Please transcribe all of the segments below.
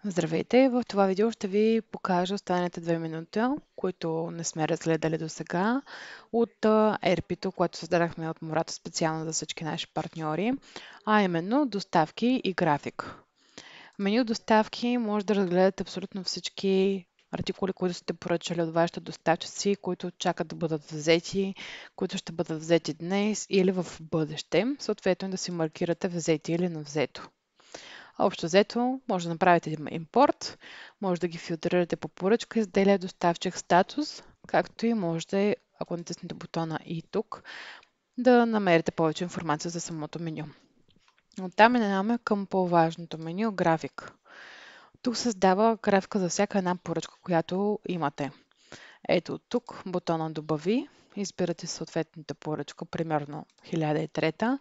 Здравейте! В това видео ще ви покажа останалите 2 минути, които не сме разгледали до сега от ERP-то, което създадахме от Мурата специално за всички наши партньори, а именно доставки и график. Меню доставки може да разгледате абсолютно всички артикули, които сте поръчали от вашите доставчици, които чакат да бъдат взети, които ще бъдат взети днес или в бъдеще, съответно да си маркирате взети или навзето. Общо взето, може да направите един импорт, може да ги филтрирате по поръчка, изделие, доставчик, статус, както и можете, ако натиснете бутона и тук, да намерите повече информация за самото меню. Оттам минаваме към по-важното меню – график. Тук създава графика за всяка една поръчка, която имате. Ето тук бутона добави, избирате съответната поръчка, примерно 1003.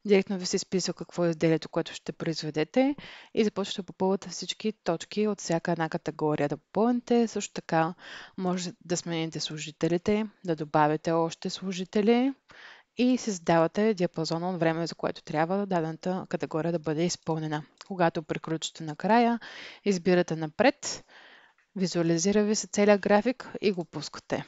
Директно ви се изписва какво е изделието, което ще произведете и започвате да попълвате всички точки от всяка една категория да попълните. Също така може да смените служителите, да добавите още служители и си задавате диапазона от време, за което трябва дадената категория да бъде изпълнена. Когато приключите накрая, избирате напред, визуализира ви се целият график и го пускате.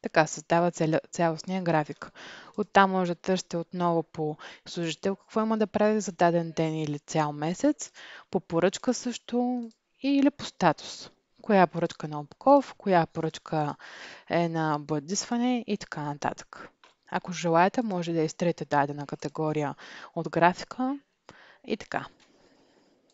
Така създава цялостния график. Оттам може да търсите отново по служител какво има да прави за даден ден или цял месец, по поръчка също или по статус. Коя поръчка е на опаков, коя поръчка е на бъдисване и така нататък. Ако желаете, може да изтрете дадена категория от графика и така.